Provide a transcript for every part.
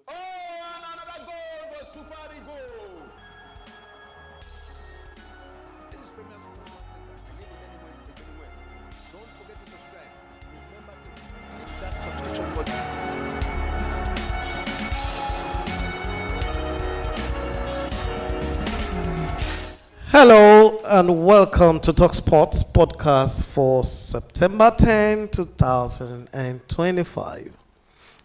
Oh, and another goal for Super Eagles. This is Premier Sports Center. I need it anywhere, take it away. Don't forget to subscribe. Remember to click that subscription button. Hello and welcome to Talk Sports podcast for September 10, 2025.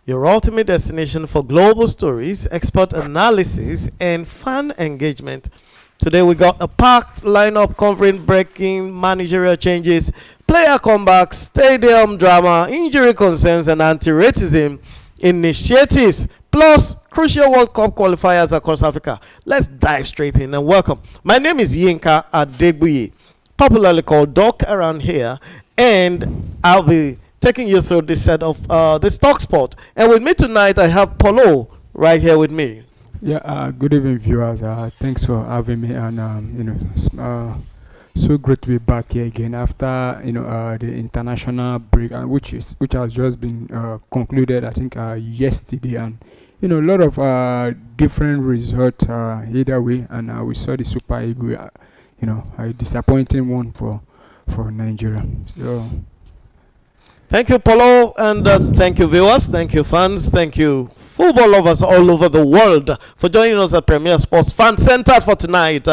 Your ultimate destination for global stories, expert analysis, and fan engagement. Today we got a packed lineup covering breaking managerial changes, player comebacks, stadium drama, injury concerns, and anti-racism initiatives, plus crucial World Cup qualifiers across Africa. Let's dive straight in and welcome. My name is Yinka Adegbuye, popularly called Doc around here, and I'll be taking you through this set of this talk spot. And with me tonight, I have Paulo right here with me. Yeah, good evening, viewers. Thanks for having me, and so great to be back here again after the international break, which has just been concluded, I think, yesterday, and a lot of different results either way, and we saw the Super Eagles, a disappointing one for Nigeria. So. Thank you, Paulo, and thank you, viewers, thank you, fans, thank you, football lovers all over the world for joining us at Premier Sports Fan Center for tonight.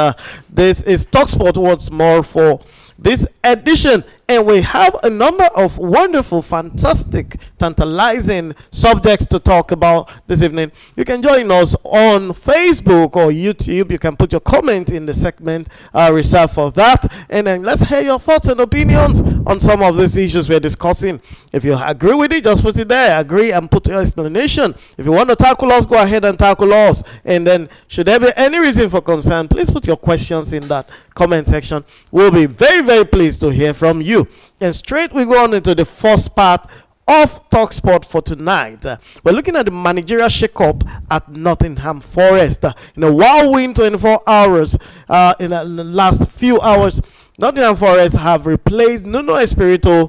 This is TalkSport once more for this edition, and we have a number of wonderful, fantastic, tantalizing subjects to talk about this evening. You can join us on Facebook or YouTube. You can put your comment in the segment reserved for that, and then let's hear your thoughts and opinions on some of these issues we're discussing. If you agree with it, just put it there. Agree and put your explanation. If you want to tackle us, go ahead and tackle us. And then, should there be any reason for concern, please put your questions in that comment section. We'll be very, very pleased to hear from you. And straight we go on into the first part of TalkSport for tonight. We're looking at the managerial shake-up at Nottingham Forest. In a whirlwind 24 hours, in the last few hours, Nottingham Forest have replaced Nuno Espirito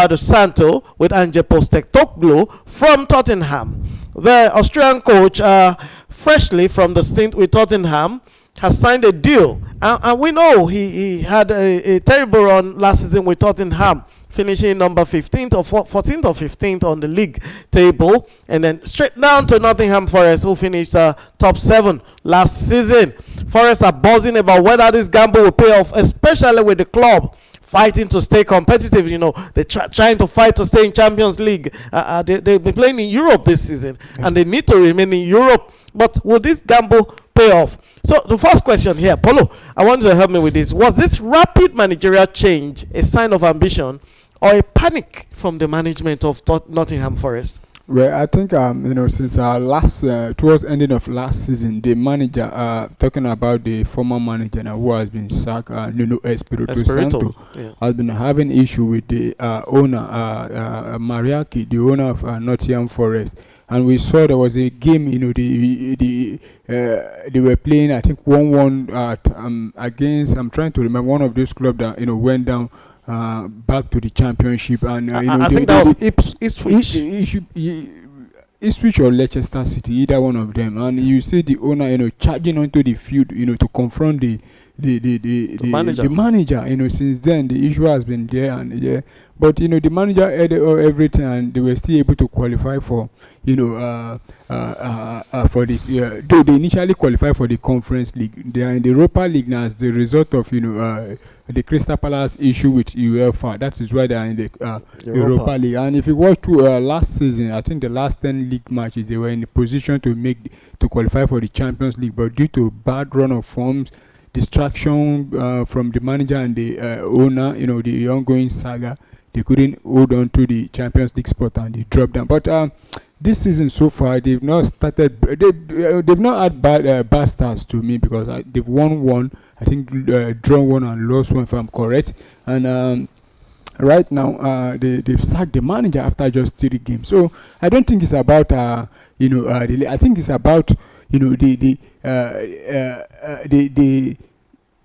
de Santo with Postecoglou from Tottenham. The Austrian coach, freshly from the stint with Tottenham, has signed a deal, and we know he had a terrible run last season with Tottenham, finishing number 15th or 14th or 15th on the league table, and then straight down to Nottingham Forest, who finished top 7 last season. Forest are buzzing about whether this gamble will pay off, especially with the club fighting to stay competitive. They're trying to fight to stay in Champions League. They'll be playing in Europe this season, and they need to remain in Europe. But will this gamble pay off? So the first question here, Paulo, I want you to help me with this. Was this rapid managerial change a sign of ambition or a panic from the management of Nottingham Forest? Well, I think since towards ending of last season, the manager, talking about the former manager now who has been sacked, Nuno Espirito Santo, has been having issue with the owner, Mariaki, the owner of Nottingham Forest. And we saw there was a game, they were playing, I think 1-1 against, I'm trying to remember, one of those clubs that went down back to the championship, and I think that was Ipswich or Leicester City, either one of them. And you see the owner, charging onto the field, to confront the manager. Since then the issue has been there, and but the manager had everything, and they were still able to qualify for for the though they initially qualified for the Conference League. They are in the Europa League now as the result of the Crystal Palace issue with UEFA. That is why they are in the Europa League. And if you watch last season, I think the last 10 league matches, they were in a position to qualify for the Champions League, but due to bad run of forms, distraction from the manager and the owner, the ongoing saga, they couldn't hold on to the Champions League spot, and they dropped down. But this season so far, they've not started. They've not had bad starts to me, because they've won one, I think, drawn one and lost one, if I'm correct. And right now, they've sacked the manager after just 3 games. So I don't think it's about I think it's about the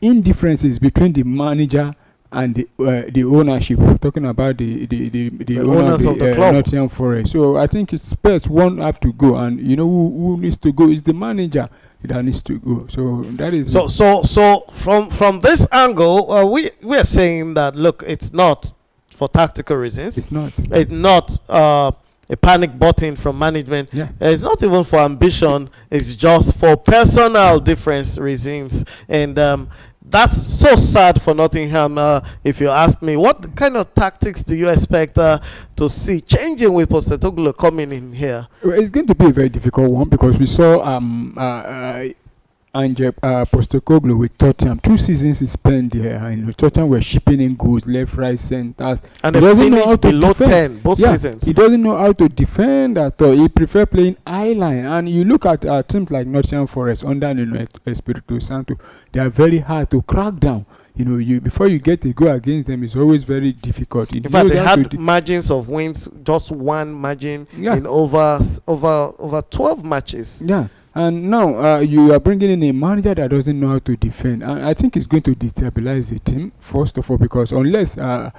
indifferences between the manager and the ownership. We're talking about the owners of the club. Nottingham Forest. So I think it's Spurs one have to go, and you know who needs to go is the manager that needs to go. So that is so from this angle, we are saying that look, it's not for tactical reasons. It's not. It's not a panic button from management. Yeah. It's not even for ambition. It's just for personal difference reasons, and that's so sad for Nottingham. If you ask me, what kind of tactics do you expect to see changing with Postecoglou coming in here? Well, it's going to be a very difficult one because we saw Postecoglou with Tottenham. 2 seasons he spent there, and Tottenham were shipping in goals left, right, centers. And they finished below 10 both seasons. He doesn't know how to defend at all. He prefer playing eye line. And you look at teams like Nottingham Forest under Nuno Espirito Santo, they are very hard to crack down. You know, before you get a go against them, it's always very difficult. In fact, they had margins of wins, just one margin in over 12 matches. Yeah. And now you are bringing in a manager that doesn't know how to defend. And I think it's going to destabilize the team, first of all, because unless the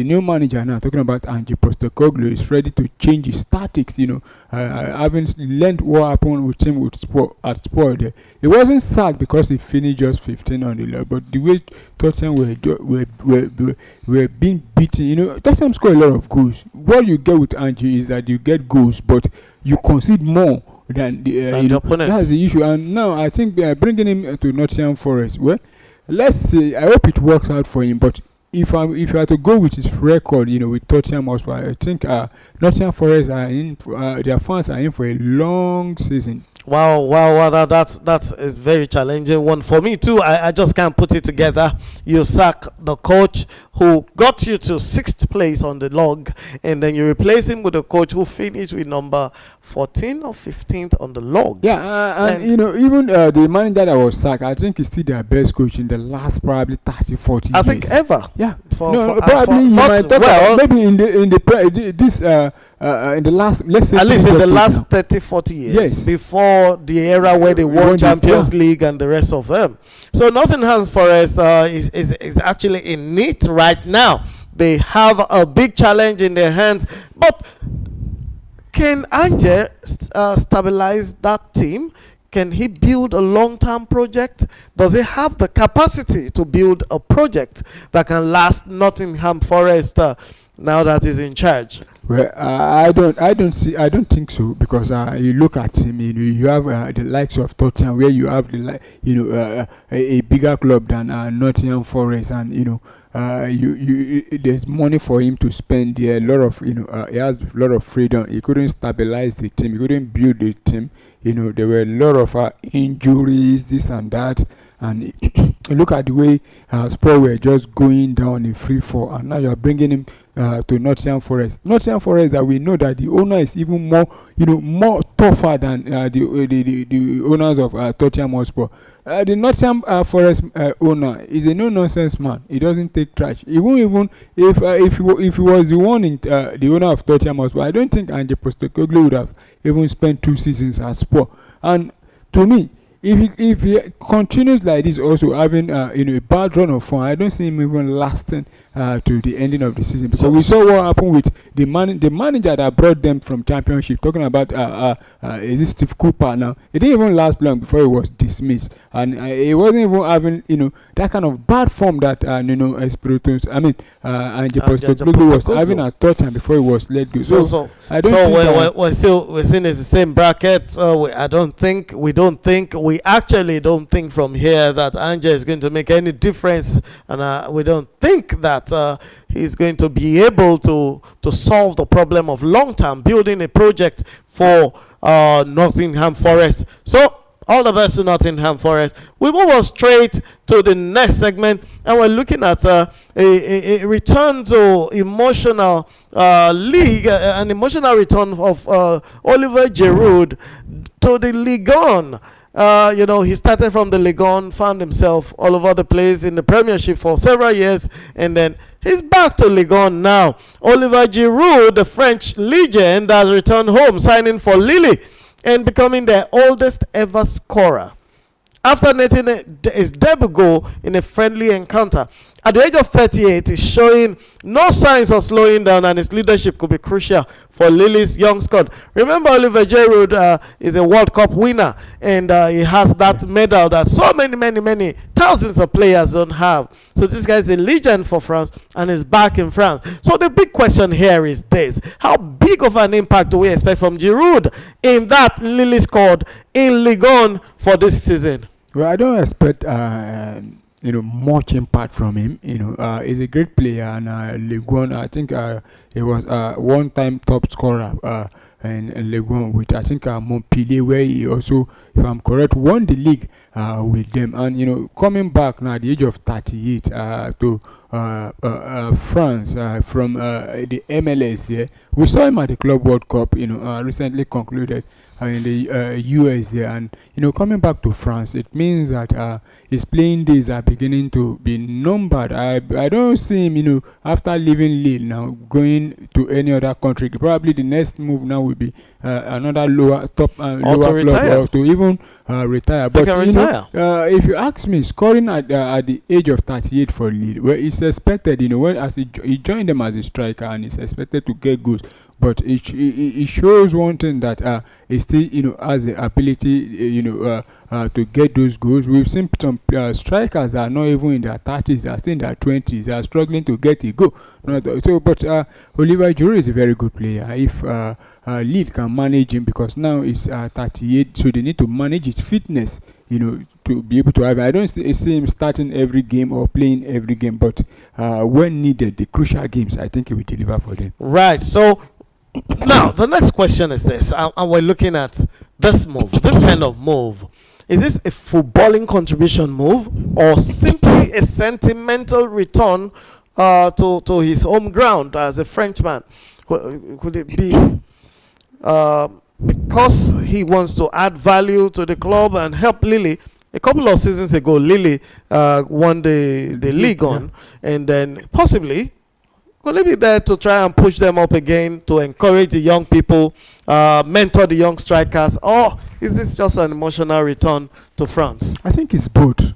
new manager now, talking about Ange Postecoglou, is ready to change his tactics, you know, having learned what happened with him at Spurs there. It wasn't sad because he finished just 15 on the level, but the way Tottenham were being beaten, you know, Tottenham scored a lot of goals. What you get with Ange is that you get goals, but you concede more than the opponent. That's the issue. And now I think bringing him to Nottingham Forest, well, let's see. I hope it works out for him. But if you are to go with his record, you know, with Tottenham Hotspur, I think Nottingham Forest are in. Their fans are in for a long season. Wow! That's a very challenging one for me too. I just can't put it together. You sack the coach who got you to 6th place on the log, and then you replace him with a coach who finished with number 14 or 15th on the log. Yeah, and you know, even the manager that was sacked, I think he's still their best coach in the last probably 30, 40 years. I think ever. Yeah. Probably you might talk about maybe in the last, let's say, at least in the last 30, 40 years. Yes. Before the era where they won Champions League and the rest of them. So Nottingham Forest is actually in need right now. They have a big challenge in their hands. But can Ange stabilize that team? Can he build a long-term project? Does he have the capacity to build a project that can last Nottingham Forest now that he's in charge? Well, I don't think so, because you look at him, you have the likes of Tottenham, where you have a bigger club than Nottingham Forest, and there's money for him to spend there. A lot of he has a lot of freedom. He couldn't stabilize the team. He couldn't build the team. There were a lot of injuries, this and that, and look at the way Spurs were just going down in free fall, and now you are bringing him to Nottingham Forest. Nottingham Forest, that we know that the owner is even more tougher than the owners of Tottenham Hotspur. The Nottingham Forest owner is a no-nonsense man. He doesn't take trash. He won't even if he was the one in the owner of Tottenham Hotspur, I don't think Ange Postecoglou would have even spent 2 seasons at Spurs. And to me, if he continues like this, also having a bad run of form, I don't see him even lasting to the ending of the season. Because we saw what happened with the manager that brought them from Championship. Talking about is it Steve Cooper now? It didn't even last long before he was dismissed, and he wasn't even having that kind of bad form that Espirito, Ange Postecoglou was having at Tottenham before he was let go. So I don't think we're seeing it's the same bracket. We actually don't think from here that Ange is going to make any difference, and we don't think that he's going to be able to solve the problem of long-term building a project for Nottingham Forest. So all the best to Nottingham Forest. We move on straight to the next segment, and we're looking at a return to emotional league, an emotional return of Oliver Giroud to the Ligue 1. He started from the Ligue 1, found himself all over the place in the Premiership for several years, and then he's back to Ligue 1 now. Oliver Giroud, the French legend, has returned home, signing for Lille and becoming their oldest ever scorer after netting his debut goal in a friendly encounter at the age of 38, is showing no signs of slowing down, and his leadership could be crucial for Lille's young squad. Remember, Oliver Giroud is a World Cup winner, and he has that medal that so many thousands of players don't have. So this guy is a legend for France and is back in France. So the big question here is this: how big of an impact do we expect from Giroud in that Lille squad in Ligue 1 for this season? Well, I don't expect much impact from him. He's a great player, and Ligue 1, I think he was one-time top scorer in Ligue 1 with, I think, Montpellier, where he also, if I'm correct, won the league with them. And coming back now at the age of 38 to France from the MLS there. We saw him at the Club World Cup, recently concluded in the US there, and coming back to France, it means that his playing days are beginning to be numbered. I don't see him, after leaving Lille now going to any other country. Probably the next move now will be another lower club, or to even retire. But if you ask me, scoring at the age of 38 for Lille, where it's expected, when as he joined them as a striker, and is expected to get goals. But it shows one thing, that he still has the ability to get those goals. We've seen some strikers that are not even in their 30s, they are still in their 20s, they are struggling to get a goal. But Oliver Giroud is a very good player. If Lille can manage him, because now he's 38, so they need to manage his fitness, to be able to have. I don't see him starting every game or playing every game, but when needed, the crucial games, I think he will deliver for them. Right. So now the next question is this, and we're looking at this kind of move. Is this a footballing contribution move, or simply a sentimental return to his home ground as a Frenchman? Could it be because he wants to add value to the club and help Lille? A couple of seasons ago, Lille won the league on, and then possibly could he be there to try and push them up again, to encourage the young people, mentor the young strikers, or is this just an emotional return to France? I think it's both.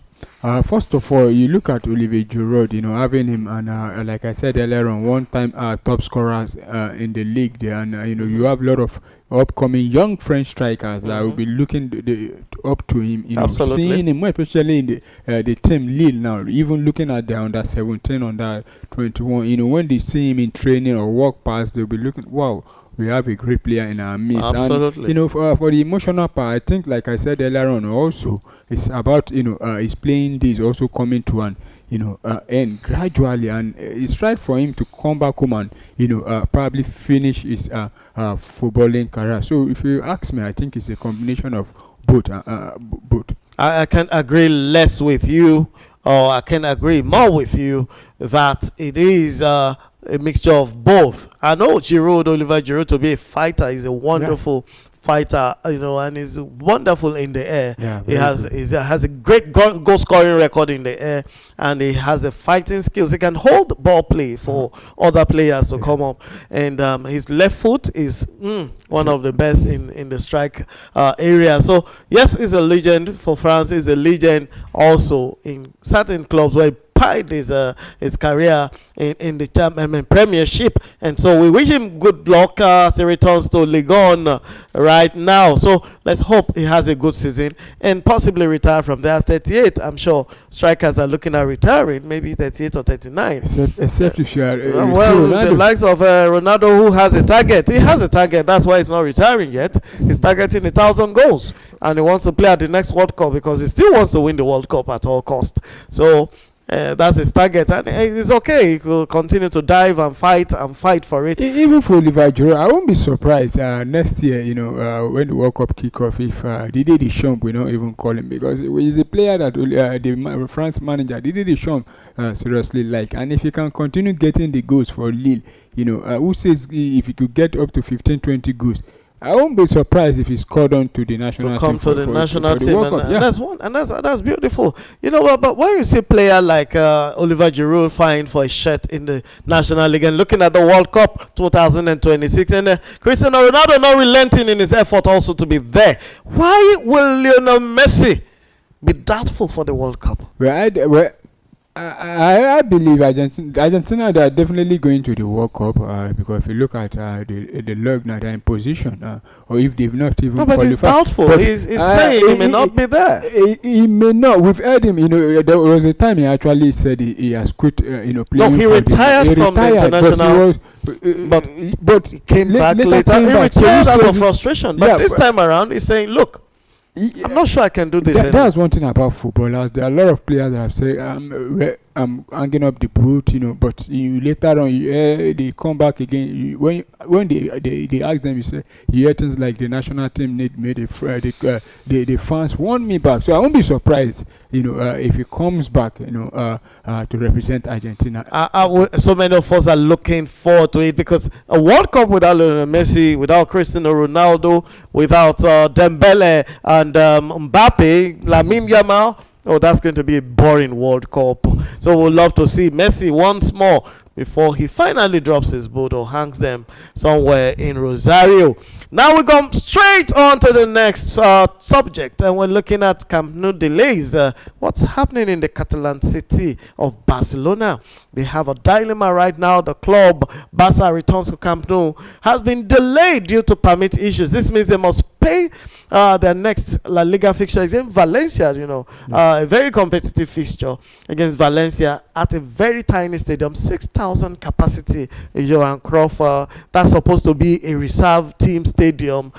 First of all, you look at Olivier Giroud, having him, and like I said earlier on, one-time top scorers in the league there, and you have a lot of upcoming young French strikers that will be looking up to him, Absolutely. Seeing him, especially in the team Lille now, even looking at the under 17, under 21, when they see him in training or walk past, they'll be looking, wow, we have a great player in our midst. Absolutely. And for the emotional part, I think, like I said earlier on, also it's about his playing days also coming to an end gradually, and it's right for him to come back home and probably finish his footballing career. So if you ask me, I think it's a combination of both. I can agree less with you, or I can agree more with you that it is a mixture of both. I know Oliver Giroud, to be a fighter, is a wonderful fighter, and is wonderful in the air. Yeah, he has a great goal scoring record in the air, and he has a fighting skills. He can hold ball play for other players to come up, and his left foot is one of the best in the strike area. So yes, he's a legend for France. He's a legend also in certain clubs where his career in the Premiership, and so we wish him good luck as he returns to Ligue 1 right now. So let's hope he has a good season and possibly retire from there. 38, I'm sure strikers are looking at retiring, maybe 38 or 39. Except if you are the likes of Ronaldo, who has a target. He has a target. That's why he's not retiring yet. He's targeting 1,000 goals, and he wants to play at the next World Cup because he still wants to win the World Cup at all cost. So that's his target, and it's okay. He will continue to dive and fight for it. Even for Olivier Giroud, I won't be surprised next year, when the World Cup kick off, if Didier Deschamps will not even call him, because he's a player that the France manager Didier Deschamps seriously like, and if he can continue getting the goals for Lille, who says if he could get up to 15-20 goals, I won't be surprised if he scored on to the national team. To come to the national team, and that's beautiful. But when you see a player like Oliver Giroud fighting for a shirt in the National League and looking at the World Cup 2026, and Cristiano Ronaldo not relenting in his effort also to be there, why will Lionel Messi be doubtful for the World Cup? I believe Argentina they are definitely going to the World Cup because if you look at the log now they're in position or if they've not even No, but he's qualified. doubtful. But, He's saying he may not be there. He may not. We've heard him. There was a time he actually said he has quit. Playing. No, he retired from the international. But he came back later. He retired out of frustration. But this time around, he's saying, "Look, I'm not sure I can do this." That's one thing about footballers. There are a lot of players that have said, I'm hanging up the boot, but later on, they come back again. When they ask them, you say, you hear things like the national team made the fans want me back. So I won't be surprised, if he comes back, to represent Argentina. So many of us are looking forward to it because a World Cup without Lionel Messi, without Cristiano Ronaldo, without Dembele and Mbappe, Lamine Yamal. Oh, that's going to be a boring World Cup. So we'll love to see Messi once more before he finally drops his boot or hangs them somewhere in Rosario. Now we go straight on to the next subject, and we're looking at Camp Nou delays. What's happening in the Catalan city of Barcelona? They have a dilemma right now. The club, Barca returns to Camp Nou, has been delayed due to permit issues. This means they must pay their next La Liga fixture against Valencia, a very competitive fixture against Valencia at a very tiny stadium, 6,000 capacity, Johan Cruyff. That's supposed to be a reserve team stadium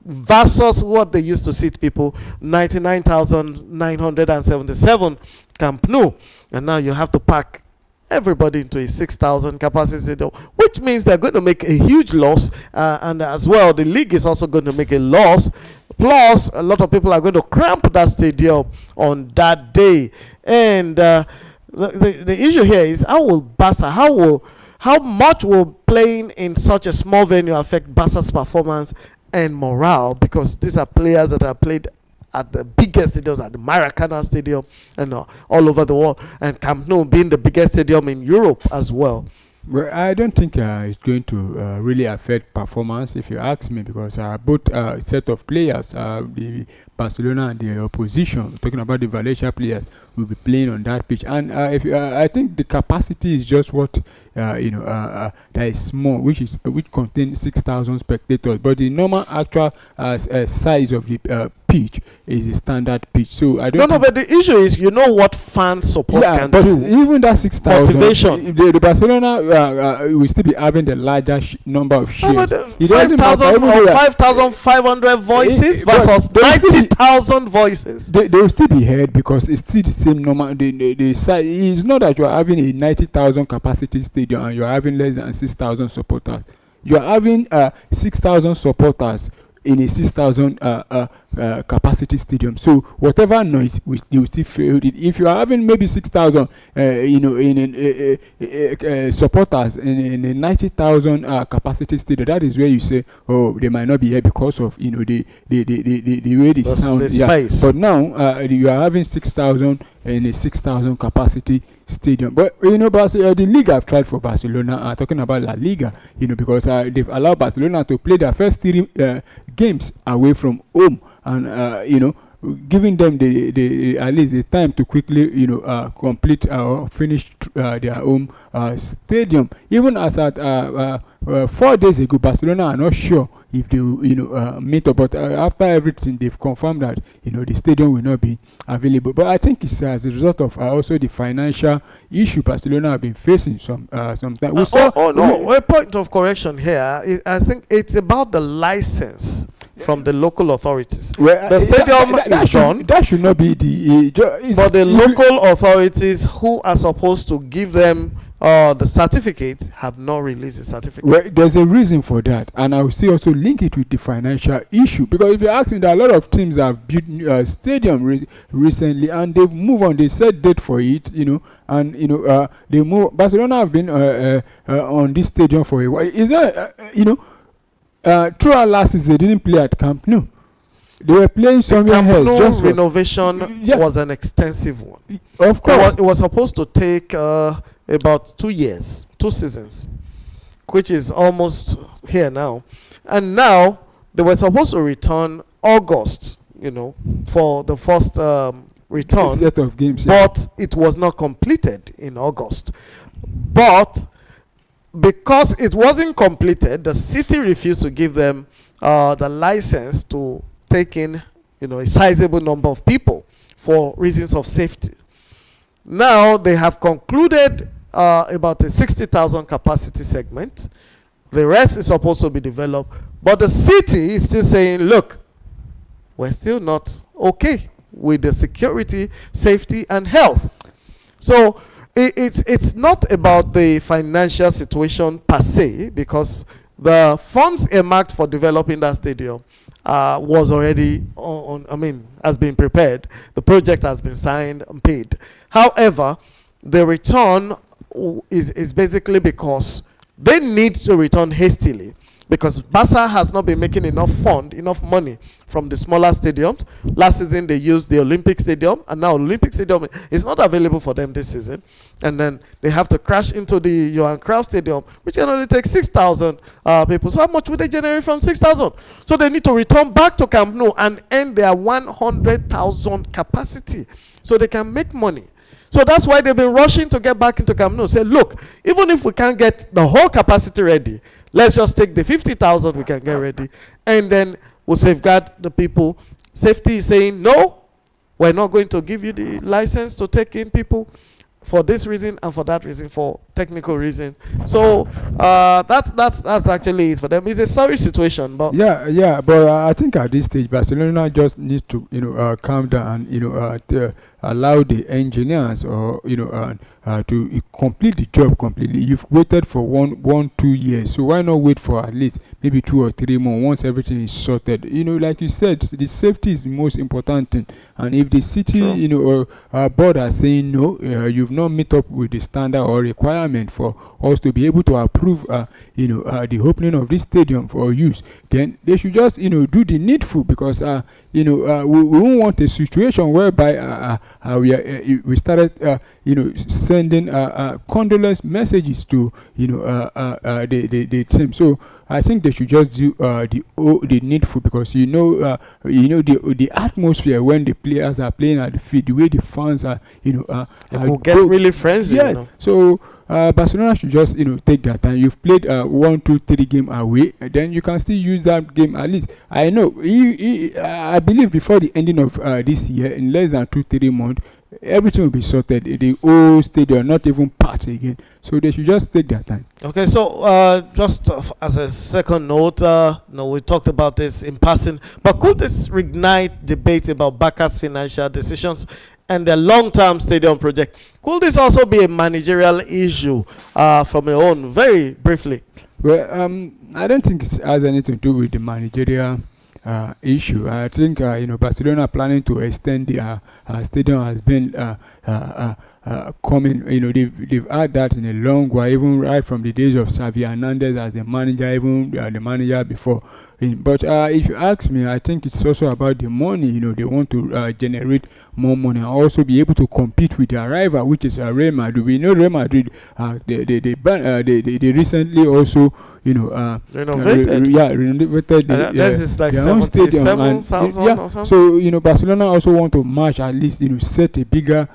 versus what they used to seat people, 99,977 Camp Nou. And now you have to pack everybody into a 6,000 capacity stadium, which means they're going to make a huge loss, and as well the league is also going to make a loss. Plus a lot of people are going to cramp that stadium on that day. And the issue here is how much will playing in such a small venue affect Barca's performance and morale, because these are players that have played at the biggest stadiums, at the Maracana Stadium, and all over the world, and Camp Nou being the biggest stadium in Europe as well. Well, I don't think it's going to really affect performance, if you ask me, because both set of players, the Barcelona and the opposition, talking about the Valencia players, will be playing on that pitch. And I think the capacity is just what that is small, which contains 6,000 spectators. But the normal actual size of the pitch is a standard pitch. So I don't. No, but the issue is, what fan support can but do. Even that 6,000 motivation. The Barcelona will still be having the larger number of shares. No, but 5,000 or 5,500 voices versus 90,000 voices. They will still be heard because it's still the same number. The size. It's not that you are having a 90,000 capacity stadium and you are having less than 6,000 supporters. You are having 6,000 supporters in a 6,000 capacity stadium. So whatever noise you still feel it. If you are having maybe 6,000 supporters in a 90,000 capacity stadium, that is where you say, oh, they might not be here because of the way they sound. The space. But now you are having 6,000 in a 6,000 capacity stadium. But the league have tried for Barcelona, talking about La Liga, because they've allowed Barcelona to play their first 3 games away from home, and giving them the at least the time to quickly complete or finish their home stadium. Even as at 4 days ago, Barcelona are not sure if they will meet up, but after everything they've confirmed that the stadium will not be available. But I think it's as a result of also the financial issue Barcelona have been facing some time. A point of correction here. I think it's about the license from the local authorities. Well, the stadium is done. That should not be the. But the local authorities who are supposed to give them the certificate have not released the certificate. Well, there's a reason for that, and I will still also link it with the financial issue, because if you ask me, there are a lot of teams that have built stadium recently, and they've moved on. They set date for it, and they move. Barcelona have been on this stadium for a while. Is that throughout last season they didn't play at Camp Nou. They were playing somewhere else. Camp Nou renovation was an extensive one. Of course, it was supposed to take about 2 years, 2 seasons, which is almost here now. And now they were supposed to return August, for the first return, set of games, but it was not completed in August. But because it wasn't completed, the city refused to give them the license to take in, a sizable number of people for reasons of safety. Now they have concluded about a 60,000 capacity segment. The rest is supposed to be developed, but the city is still saying, look, we're still not okay with the security, safety, and health. So it's not about the financial situation per se, because the funds earmarked for developing that stadium was already has been prepared. The project has been signed and paid. However, the return is basically because they need to return hastily, because Barca has not been making enough money from the smaller stadiums. Last season they used the Olympic Stadium, and now Olympic Stadium is not available for them this season. And then they have to crash into the Johan Cruyff Stadium, which can only take 6,000 people. So how much would they generate from 6,000? So they need to return back to Camp Nou and end their 100,000 capacity so they can make money. So that's why they've been rushing to get back into Camp Nou. Say, look, even if we can't get the whole capacity ready, let's just take the 50,000 we can get ready, and then we'll safeguard the people. Safety is saying, no, we're not going to give you the license to take in people for this reason and for that reason, for technical reasons. So that's actually it for them. It's a sorry situation, but but I think at this stage Barcelona just needs to calm down and allow the engineers or to complete the job completely. You've waited for 2 years, so why not wait for at least maybe 2 or 3 more once everything is sorted? Like you said, the safety is the most important thing, and if the city board are saying no, you've not met up with the standard or requirement for us to be able to approve the opening of this stadium for use, then they should just do the needful, because we won't want a situation whereby we started sending condolence messages to the team. So I think they should just do the needful, because the atmosphere when the players are playing at the field, the way the fans are will get really frenzied. So Barcelona should just take their time. You've played 1, 2, 3 game away, and then you can still use that game at least. I know I believe before the ending of this year, in less than 2-3 months, everything will be sorted. The whole stadium, not even part again. So they should just take their time. Okay, so just as a second note, we talked about this in passing, but could this reignite debate about Barca's financial decisions and the long-term stadium project? Could this also be a managerial issue from your own, very briefly? Well, I don't think it has anything to do with the managerial issue. I think Barcelona planning to extend the stadium has been coming. They've had that in a long while, even right from the days of Xavi Hernandez as the manager, even the manager before. But if you ask me, I think it's also about the money. They want to generate more money and also be able to compete with their rival, which is Real Madrid. We know Real Madrid. They recently also renovated. Renovated. This is like 77,000 or something. So Barcelona also want to match, at least set a bigger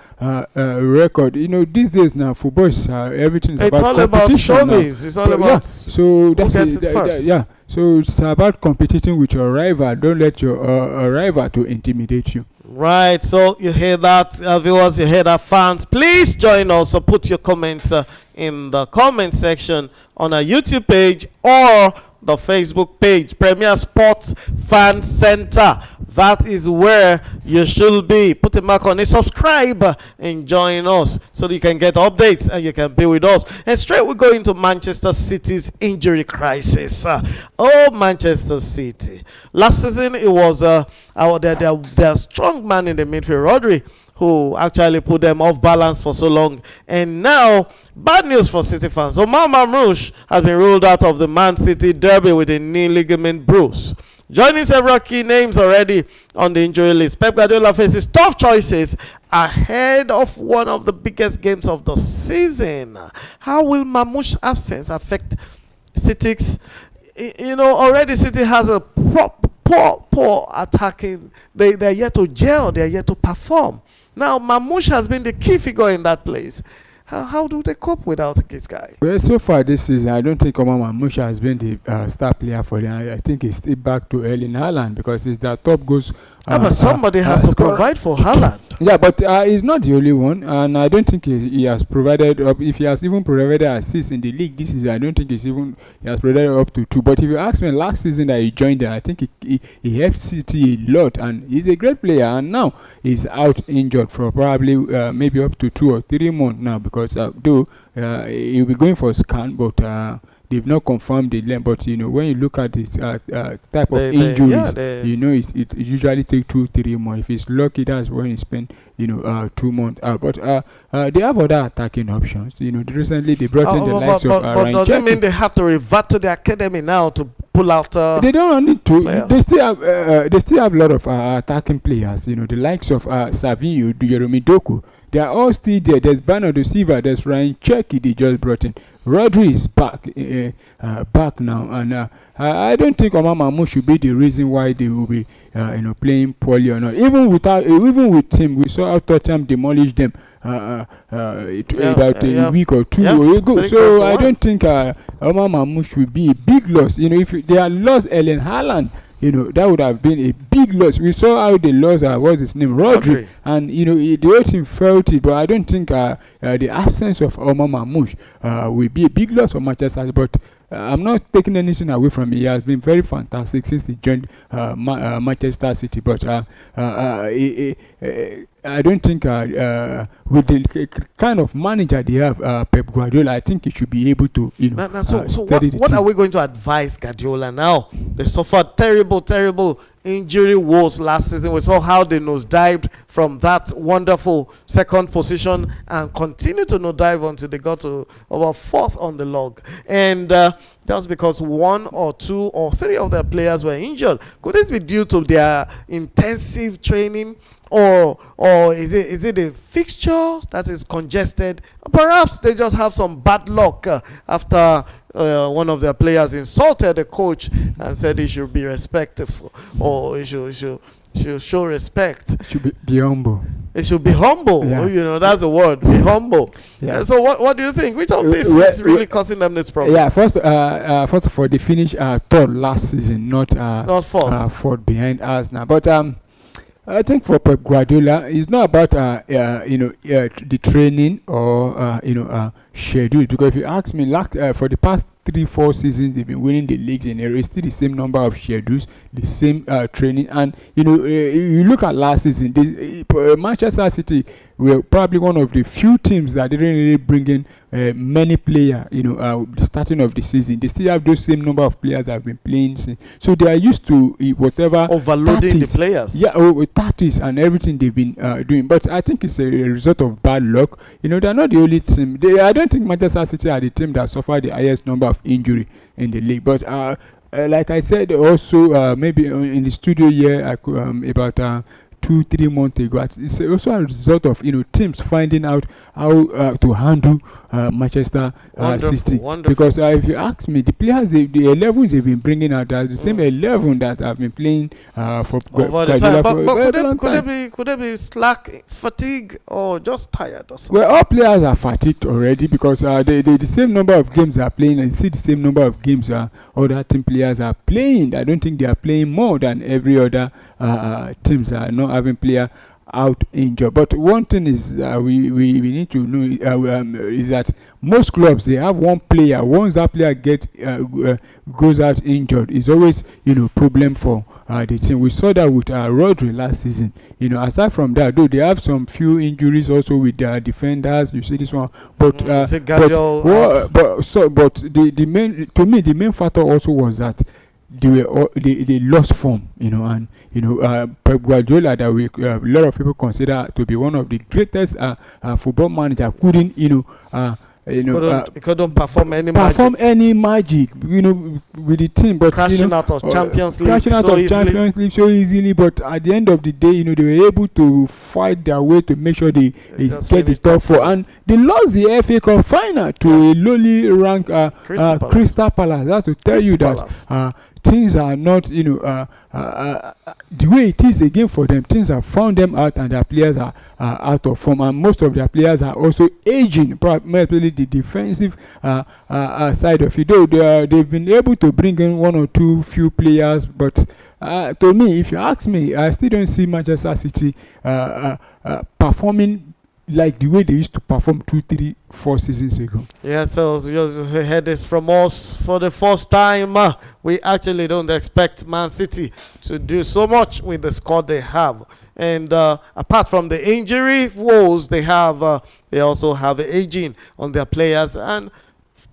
record. These days now, football is everything is it's about all about competition. showbiz. It's all about so who gets it first. So it's about competing with your rival. Don't let your rival to intimidate you. Right, so you hear that, viewers, you hear that, fans. Please join us, so put your comments in the comment section on our YouTube page or the Facebook page, Premier Sports Fan Center. That is where you should be. Put a mark on it, subscribe, and join us so that you can get updates and you can be with us. And straight we go into Manchester City's injury crisis. Manchester City. Last season it was their strong man in the midfield, Rodri, who actually put them off balance for so long. And now, bad news for City fans. Omar Mamrouche has been ruled out of the Man City derby with a knee ligament bruise. Joining several key names already on the injury list, Pep Guardiola faces tough choices ahead of one of the biggest games of the season. How will Mamrouche's absence affect City's? Already City has a poor attacking. They're yet to gel. They're yet to perform. Now, Mamouche has been the key figure in that place. How do they cope without this guy? Well, so far this season, I don't think Omar Mamouche has been the star player for them. I think he's still back to Erling Haaland because he's their top goals. But somebody has to provide for Haaland. Yeah, but he's not the only one, and I don't think he has provided up. If he has even provided assists in the league this season, I don't think he has provided up to 2. But if you ask me, last season that he joined there, I think he helped City a lot, and he's a great player. And now he's out injured for probably maybe up to 2 or 3 months now because though he'll be going for a scan, but they've not confirmed the length. But when you look at this type of injuries, it usually takes 2-3 months. If he's lucky, that's when he spent 2 months out. But they have other attacking options. Recently they brought in the likes of But does it mean they have to revert to the academy now to pull out? They don't need to. Players. They still have a lot of attacking players. The likes of Savinho, Jeremy Doku. They are all still there. There's Bernardo Silva. There's Ryan Cherki they just brought in. Rodri is back now, and I don't think Omar Mamouche should be the reason why they will be playing poorly or not. Even with him, we saw how Tottenham demolished them about a week or 2 ago. So I don't think Omar Mamouche will be a big loss. If they had lost Erling Haaland, that would have been a big loss. We saw how they lost what's his name, Rodri, and the whole team felt it. But I don't think the absence of Omar Mamouche will be a big loss for Manchester City. But I'm not taking anything away from him. He has been very fantastic since he joined Manchester City. But I don't think with the kind of manager they have, Pep Guardiola, I think he should be able to, So what are we going to advise Guardiola now? They suffered terrible injury woes last season. We saw how they nosedived from that wonderful second position and continue to nosedive until they got to about 4th on the log. And just because 1 or 2 or 3 of their players were injured. Could this be due to their intensive training? Or is it a fixture that is congested? Perhaps they just have some bad luck after one of their players insulted the coach and said he should be respectful, or he should show respect. It should be humble. It should be humble. Yeah. That's the word. Be humble. Yeah. So what do you think? Which of this is really causing them this problem? Yeah. First of all, they finished 3rd last season, not 4th. 4th behind us now, but I think for Pep Guardiola, it's not about the training or schedule. Because if you ask me, for the past 3-4 seasons, they've been winning the leagues in a row. It's still the same number of schedules, the same training, and you look at last season, Manchester City were probably one of the few teams that didn't really bring in many players. The starting of the season, they still have those same number of players that have been playing. So they are used to whatever overloading the players. Yeah, with tactics and everything they've been doing. But I think it's a result of bad luck. They're not the only team. I don't think Manchester City are the team that suffered the highest number of injury in the league. But like I said, also maybe in the studio here, about 2-3 months ago, it's also a result of teams finding out how to handle Manchester City. Wonderful. Because if you ask me, the players, the 11s they've been bringing out, are the same 11 that have been playing for over the time. But could they be slack, fatigue, or just tired or something? Well, all players are fatigued already because the same number of games they are playing, and see the same number of games other team players are playing. I don't think they are playing more than every other teams are not having player out injured. But one thing is we need to know is that most clubs, they have one player. Once that player goes out injured, it's always problem for the team. We saw that with Rodri last season. Aside from that, though, they have some few injuries also with their defenders. You see this one, but the main factor also was that they lost form, and Pep Guardiola, that a lot of people consider to be one of the greatest football manager, couldn't couldn't perform any magic, with the team, but crashing out of Champions League so easily. But at the end of the day, they were able to fight their way to make sure they get the top 4, and they lost the FA Cup final to a lowly ranked Crystal Palace. That's to tell you that things are not, the way it is again for them. Things have found them out, and their players are out of form, and most of their players are also aging, primarily the defensive side of it. Though they've been able to bring in one or two few players, but to me, if you ask me, I still don't see Manchester City performing like the way they used to perform 2, 3, 4 seasons ago. Yeah, so you heard this from us for the first time. We actually don't expect Man City to do so much with the squad they have. And apart from the injury woes they have, they also have aging on their players and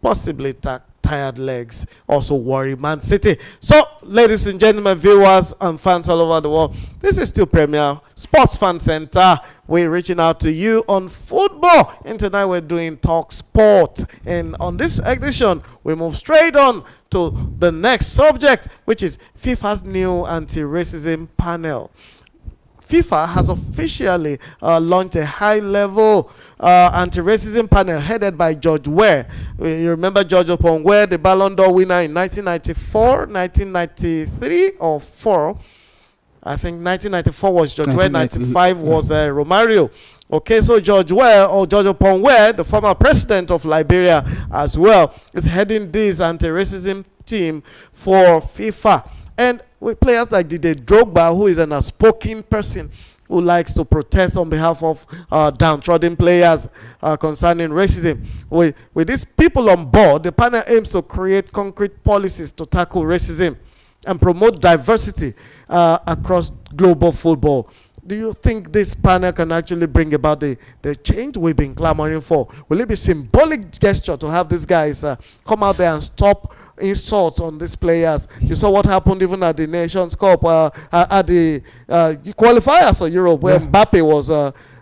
possibly tired legs also worry Man City. So, ladies and gentlemen, viewers and fans all over the world, this is still Premier Sports Fan Center. We're reaching out to you on football, and tonight we're doing Talk Sport. And on this edition, we move straight on to the next subject, which is FIFA's new anti-racism panel. FIFA has officially launched a high-level anti-racism panel headed by George Weah. You remember George Weah, the Ballon d'Or winner in 1994, 1993 or 4. I think 1994 was George Weah, 95 was Romario. Okay, so George Weah, or George Weah, the former president of Liberia as well, is heading this anti-racism team for FIFA. And with players like Didier Drogba, who is an outspoken person who likes to protest on behalf of downtrodden players concerning racism. With these people on board, the panel aims to create concrete policies to tackle racism and promote diversity across global football. Do you think this panel can actually bring about the change we've been clamoring for? Will it be a symbolic gesture to have these guys come out there and stop insults on these players? You saw what happened even at the Nations Cup, at the qualifiers for Europe, where Mbappe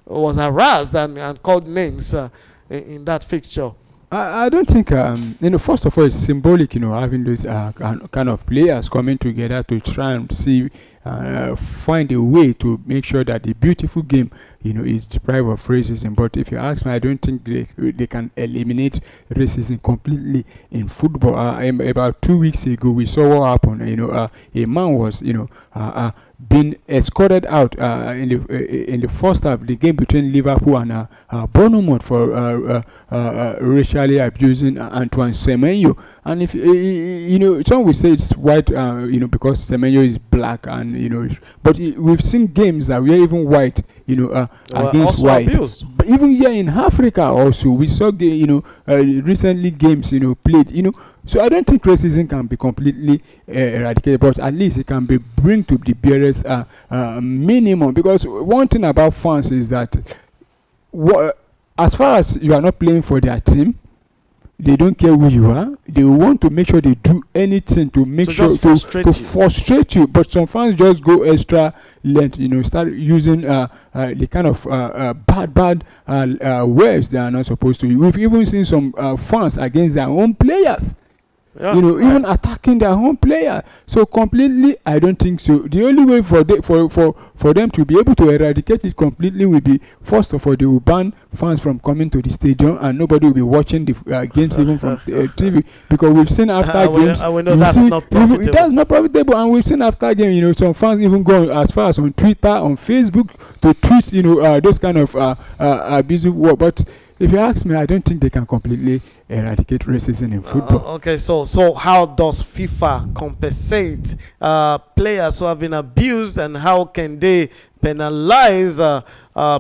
was harassed and called names in that fixture. I don't think, first of all, it's symbolic, having those kind of players coming together to try and see, find a way to make sure that the beautiful game, is deprived of racism. But if you ask me, I don't think they can eliminate racism completely in football. About 2 weeks ago, we saw what happened. A man was, been escorted out in the first half of the game between Liverpool and Bournemouth for racially abusing Antoine Semenyo. And if some will say it's white, because Semenyo is black, and but we've seen games that were even white, against white. Abused. But even here in Africa, also we saw recently games played. So I don't think racism can be completely eradicated, but at least it can be bring to the barest minimum. Because one thing about fans is that as far as you are not playing for their team, they don't care who you are. They want to make sure they do anything to make sure to frustrate you. But some fans just go extra length, start using the kind of bad words they are not supposed to. We've even seen some fans against their own players. Yeah, even attacking their home player. So completely, I don't think so. The only way for them to be able to eradicate it completely will be, first of all, they will ban fans from coming to the stadium, and nobody will be watching the games even from TV, because we've seen after games. I know that's not profitable. That's not profitable, and we've seen after games, some fans even go as far as on Twitter, on Facebook to tweet, those kind of abusive words. But if you ask me, I don't think they can completely eradicate racism in football. Okay, so how does FIFA compensate players who have been abused, and how can they penalize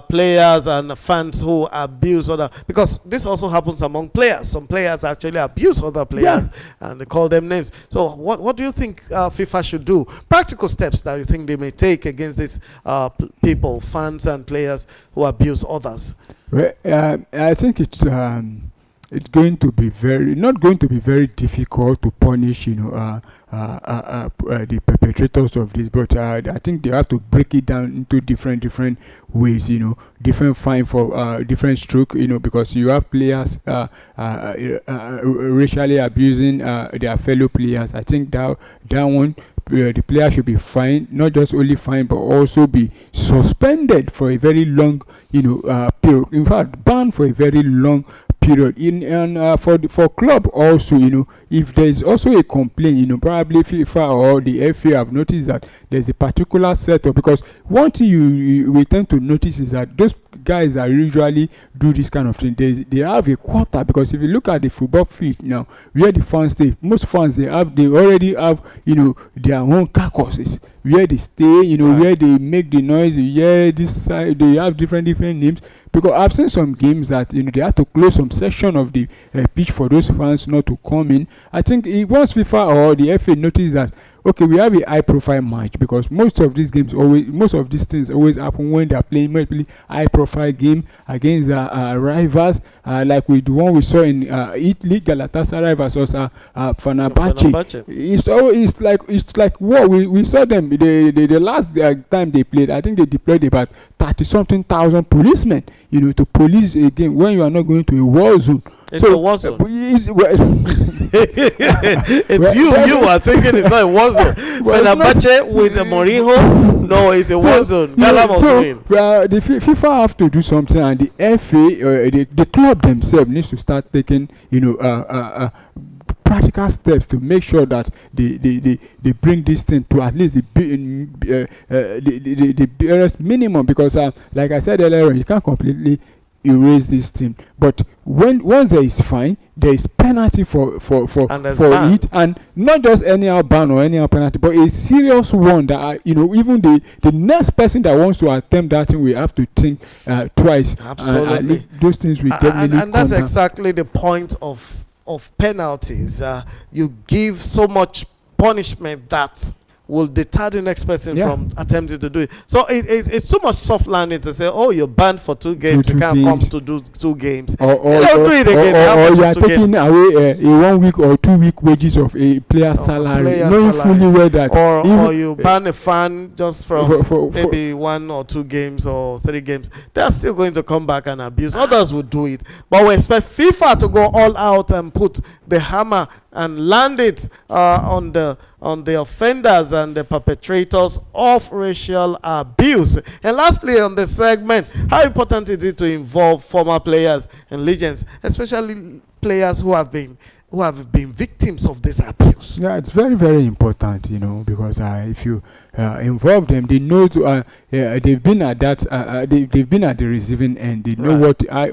players and fans who abuse other? Because this also happens among players. Some players actually abuse other players, and they call them names. So what do you think FIFA should do? Practical steps that you think they may take against these people, fans and players who abuse others? Well, I think it's going to be not going to be very difficult to punish, the perpetrators of this. But I think they have to break it down into different ways, different fine for different stroke, because you have players racially abusing their fellow players. I think that one, the player should be fined, not just only fined, but also be suspended for a very long, period. In fact, banned for a very long period. For club also, if there is also a complaint, probably FIFA or the FA have noticed that there's a particular setup, because one thing we tend to notice is that those guys that usually do this kind of thing, they have a quota, because if you look at the football field now, where the fans stay, most fans they already have their own carcasses where they stay, where they make the noise. This side they have different names, because I've seen some games that they have to close some section of the pitch for those fans not to come in. I think once FIFA or the FA notice that, okay, we have a high profile match, because most of these things always happen when they are playing maybe high profile game against rivals, like with the one we saw in Italy, Galatasaray versus Fenerbahce. It's like what we saw them the last time they played. I think they deployed about 30-something thousand policemen, to police a game when you are not going to a war zone. It's a war zone. It's you are thinking it's not a war zone. Fenerbahce with Mourinho, no, it's a war zone. The FIFA have to do something, and the FA, the club themselves needs to start taking, practical steps to make sure that they bring this thing to at least the barest minimum, because like I said earlier, you can't completely erase this thing, but once there is fine, there is penalty for it, and not just any ban or any penalty, but a serious one that even the next person that wants to attempt that thing will have to think twice. Absolutely, those things will definitely and that's exactly the point of penalties. You give so much punishment that will deter the next person from attempting to do it. So it's too much soft landing to say, oh, you're banned for 2 games, you can't come to do 2 games. Or don't do it again. Or you are taking away a 1 week or 2 week wages of a player's salary, knowing fully well that. Or you ban a fan just from maybe 1 or 2 games or 3 games. They are still going to come back and abuse. Others will do it. But we expect FIFA to go all out and put the hammer and land it on the offenders and the perpetrators of racial abuse. And lastly, on the segment, how important is it to involve former players and legends, especially players who have been victims of this abuse? Yeah, it's very, very important, because if you involve them, they know they've been at that they've been at the receiving end. They know how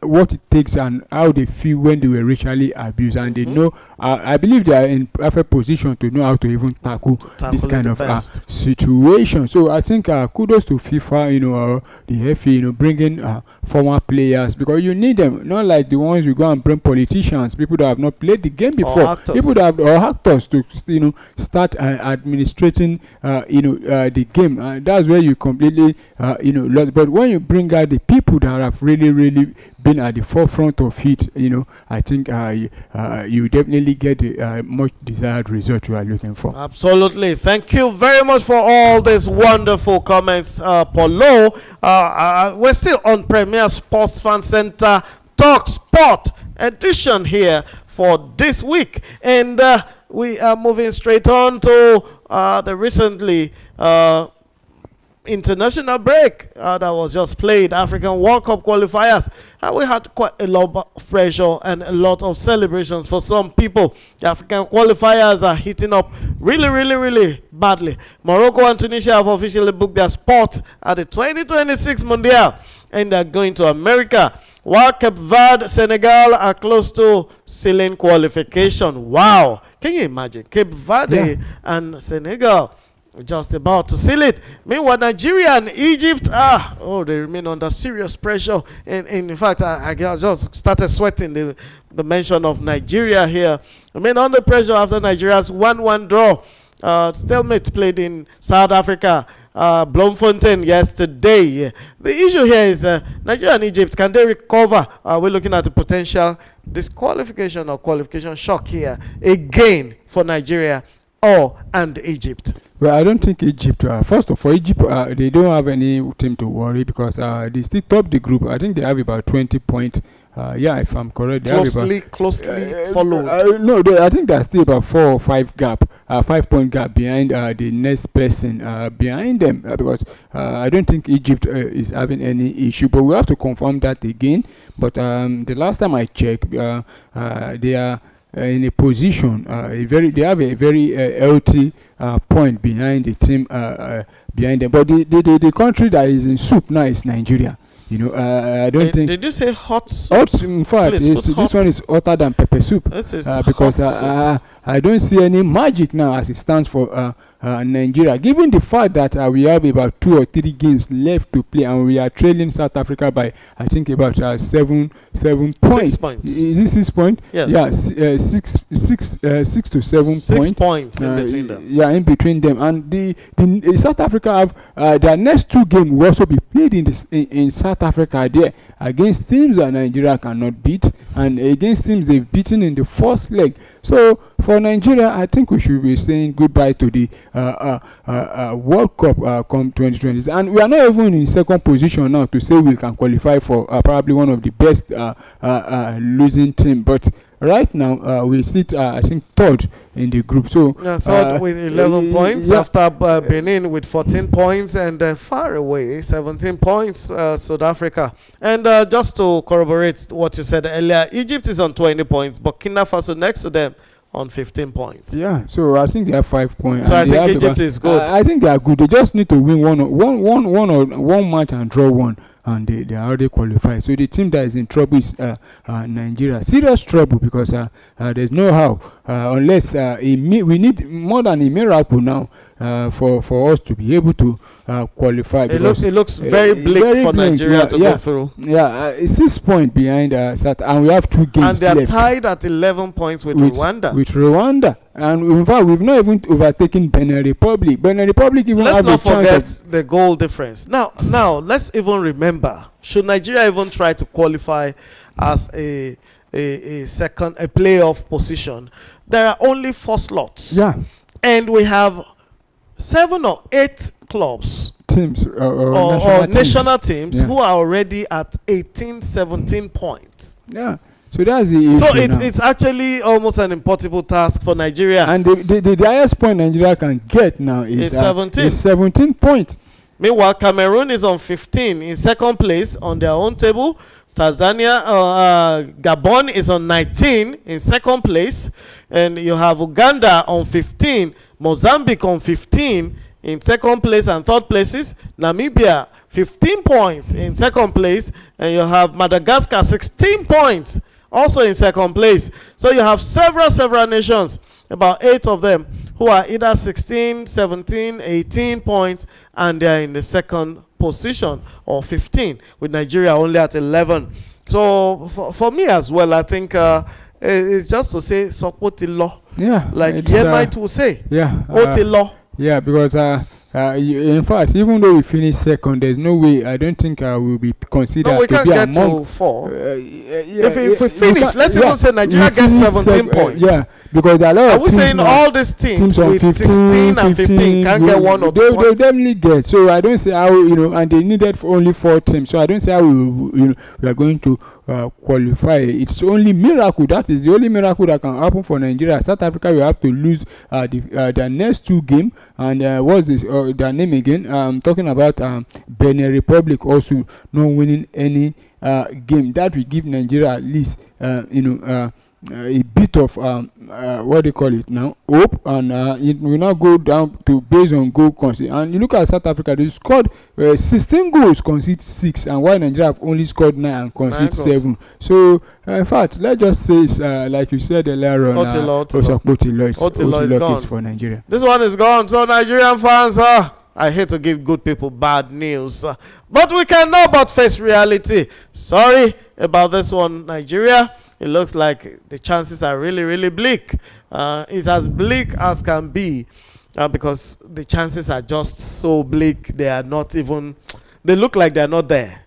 what it takes and how they feel when they were racially abused, and they know. I believe they are in perfect position to know how to even tackle this kind of situation. So I think kudos to FIFA, or the FA, bringing former players, because you need them. Not like the ones you go and bring politicians, people that have not played the game before, people that have, or actors to start administrating the game. That's where you completely lost. But when you bring out the people that have really been at the forefront of it, I think you definitely get the much desired result you are looking for. Absolutely. Thank you very much for all these wonderful comments, Paulo. We're still on Premier Sports Fan Center Talk Sport edition here for this week, and we are moving straight on to the recently international break that was just played, African World Cup qualifiers, and we had quite a lot of pressure and a lot of celebrations for some people. The African qualifiers are heating up really badly. Morocco and Tunisia have officially booked their spot at the 2026 Mundial, and they're going to America, while Cape Verde, Senegal are close to sealing qualification. Wow, can you imagine Cape Verde and Senegal just about to seal it? Meanwhile, Nigeria and Egypt, they remain under serious pressure. And in fact, I just started sweating the mention of Nigeria here. I mean, under pressure after Nigeria's 1-1 draw. Stalemate played in South Africa, Bloemfontein yesterday. The issue here is Nigeria and Egypt, can they recover? We're looking at a potential disqualification or qualification shock here again for Nigeria and Egypt. Well, I don't think Egypt, first of all, Egypt, they don't have any team to worry, because they still top the group. I think they have about 20 points Yeah, if I'm correct, they have about closely followed. No, I think there's still about 4 or 5 gap, 5 point gap behind the next person behind them, because I don't think Egypt is having any issue, but we have to confirm that again. But the last time I checked, they are in a position, they have a very healthy point behind the team behind them. But the country that is in soup now is Nigeria. I don't think. Did you say hot? Hot, in fact, this one is hotter than pepper soup. Because I don't see any magic now as it stands for Nigeria. Given the fact that we have about 2 or 3 games left to play, and we are trailing South Africa by, I think, about 7 points. 6 points. Is it 6 points? Yes. Yeah, 6 to 7 6 points in between them. Yeah, in between them. And the South Africa have their next 2 games will also be played in South Africa there against teams that Nigeria cannot beat, and against teams they've beaten in the first leg. So for Nigeria, I think we should be saying goodbye to the World Cup come 2020, and we are not even in second position now to say we can qualify for probably one of the best losing team. But right now we sit I think 3rd in the group. So third with 11 points after Benin with 14 points, and far away 17 points South Africa. And just to corroborate what you said earlier, Egypt is on 20 points, Burkina Faso next to them on 15 points. Yeah, so I think they have 5 points. So I think Egypt is good. I think they are good. They just need to win one match and draw one, and they are already qualified. So the team that is in trouble is Nigeria. Serious trouble, because there's no how unless we need more than a miracle now for us to be able to qualify. It looks very bleak for Nigeria to go through. Yeah, 6 points behind South, and we have 2 games and they are left. tied at 11 points with Rwanda. With Rwanda, and in fact we've not even overtaken Benin Republic. Benin Republic even let's have not a chance forget the goal difference. Now let's even remember, should Nigeria even try to qualify as a playoff position, there are only 4 slots. Yeah, and we have 7 or 8 clubs, teams or national teams yeah, who are already at 18-17 points. Yeah, so that's the issue. So it's actually almost an impossible task for Nigeria. And the highest point Nigeria can get now is 17. Is 17 points. Meanwhile, Cameroon is on 15 in second place on their own table. Tanzania, Gabon is on 19 in second place, and you have Uganda on 15, Mozambique on 15 in second place and third places, Namibia 15 points in second place, and you have Madagascar 16 points also in second place. So you have several nations, about 8 of them, who are either 16, 17, 18 points, and they are in the second position, or 15, with Nigeria only at 11. So for me as well, I think it's just to say Sopotilo. Yeah, like Yemite will say. Yeah, Otilo. Yeah, because in fact, even though we finish second, there's no way. I don't think we'll be considered. No, we can't get to 4. If we finish, let's even say Nigeria gets 17 points. Yeah, because there are a lot of teams. Are we saying now, all these teams with 16 and 15 can get 1 or 2 points? They'll definitely get. So I don't say how, and they needed for only 4 teams. So I don't say how we are going to qualify. It's only miracle. That is the only miracle that can happen for Nigeria. South Africa will have to lose their next 2 games. And what's this? Their name again? I'm talking about Benin Republic also not winning any game. That will give Nigeria at least a bit of what they call it now, hope, and it will now go down to based on goal concede. And you look at South Africa, they scored 16 goals, concede 6, and while Nigeria have only scored 9 and concede 7. So in fact, let's just say it's like you said earlier on, Otilo is for Nigeria. This one is gone. So Nigerian fans, I hate to give good people bad news, but we cannot but face reality. Sorry about this one, Nigeria. It looks like the chances are really bleak. It's as bleak as can be, because the chances are just so bleak. They are not even, they look like they're not there.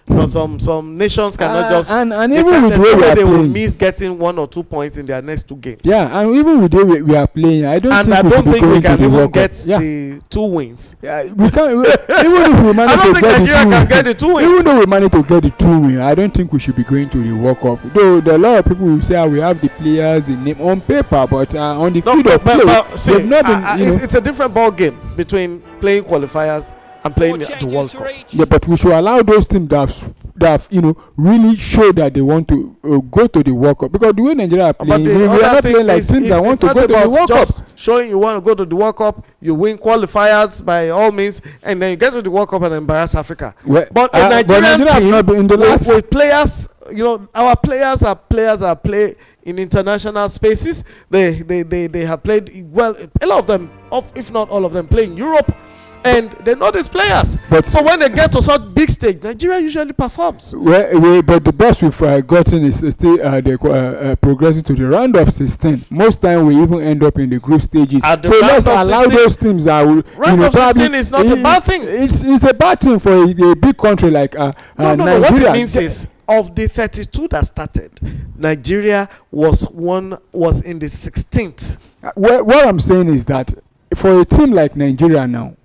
Because some nations cannot just and they even with the way we are they will playing, miss getting 1 or 2 points in their next 2 games. yeah, and even with the way we are playing, I don't think we can even World get Cup. Yeah. the 2 wins. Yeah, we can't. Even if we manage I don't to think get Nigeria the 2 can get the 2 wins. even though we manage to get the 2 wins, I don't think we should be going to the World Cup. Though there are a lot of people who say we have the players, the name on paper, but on the field of play, see, they've not been. it's a different ball game between playing qualifiers and playing the World Cup. Yeah, but we should allow those teams that really show that they want to go to the World Cup, because the way Nigeria are playing, we are not playing like teams that want to go to the World Cup. Showing you want to go to the World Cup, you win qualifiers by all means, and then you get to the World Cup and embarrass Africa. Well, but a Nigerian team not been in the last with players, our players are play in international spaces. They have played well. A lot of them, if not all of them, play in Europe. And they know these players. But so when they get to such big stage, Nigeria usually performs. But the best we've gotten is still progressing to the round of 16. Most time we even end up in the group stages. At the so round let's of allow 16, those teams that will. Round of 16 is not a bad thing. It's a bad thing for a big country like Nigeria. What it means is, of the 32 that started, Nigeria was in the 16th. What I'm saying is that for a team like Nigeria now,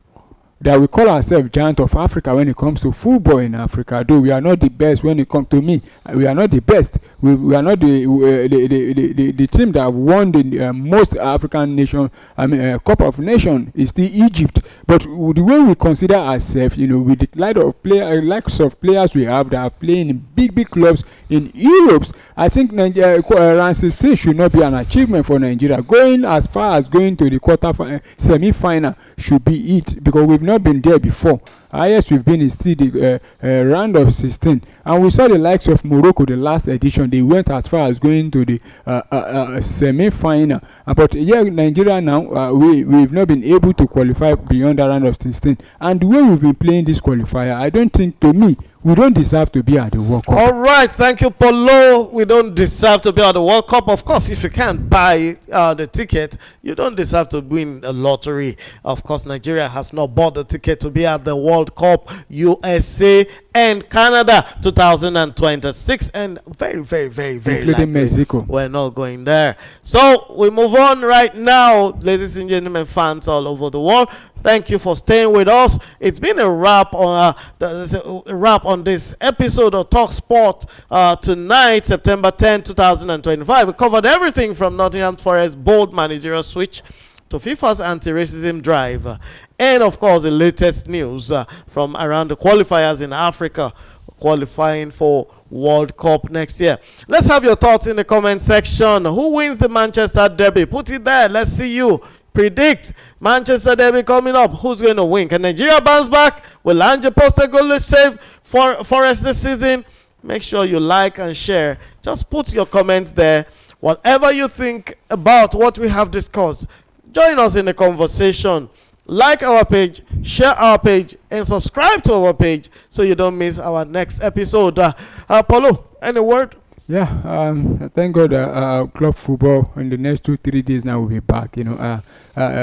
that we call ourselves giant of Africa when it comes to football in Africa, though we are not the best when it comes to me. We are not the best. We are not the team that won the most African nation. Cup of Nation is still Egypt. But the way we consider ourselves, with the likes of players we have that are playing in big clubs in Europe, I think Nigeria round 16 should not be an achievement for Nigeria. Going as far as going to the semi-final should be it, because we've not been there before. Highest we've been is still the round of 16, and we saw the likes of Morocco the last edition. They went as far as going to the semi-final. But yeah, Nigeria now we've not been able to qualify beyond the round of 16. And the way we've been playing this qualifier, I don't think, to me, we don't deserve to be at the World Cup. All right, thank you, Polo. We don't deserve to be at the World Cup. Of course, if you can't buy the ticket, you don't deserve to win a lottery. Of course, Nigeria has not bought the ticket to be at the World Cup, USA and Canada 2026, and very, very, very, very including Mexico. We're not going there. So we move on right now, ladies and gentlemen, fans all over the world. Thank you for staying with us. It's been a wrap on this episode of Talk Sport tonight, September 10, 2025. We covered everything from Nottingham Forest bold managerial switch to FIFA's anti-racism drive, and of course the latest news from around the qualifiers in Africa qualifying for World Cup next year. Let's have your thoughts in the comment section. Who wins the Manchester Derby? Put it there. Let's see you predict Manchester Derby coming up. Who's going to win? Can Nigeria bounce back? Will Postecoglou save for Forest this season? Make sure you like and share. Just put your comments there. Whatever you think about what we have discussed, join us in the conversation. Like our page, share our page, and subscribe to our page so you don't miss our next episode. Paulo, any word? Yeah, thank God club football in the next 2-3 days now will be back.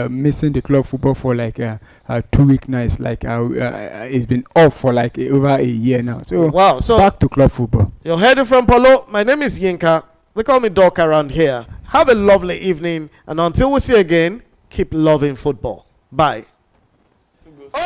Missing the club football for like 2 week nights, like it's been off for like over a year now. So wow, so back to club football. You're heading from Paulo. My name is Yinka. They call me Doc around here. Have a lovely evening, and until we see again, keep loving football. Bye.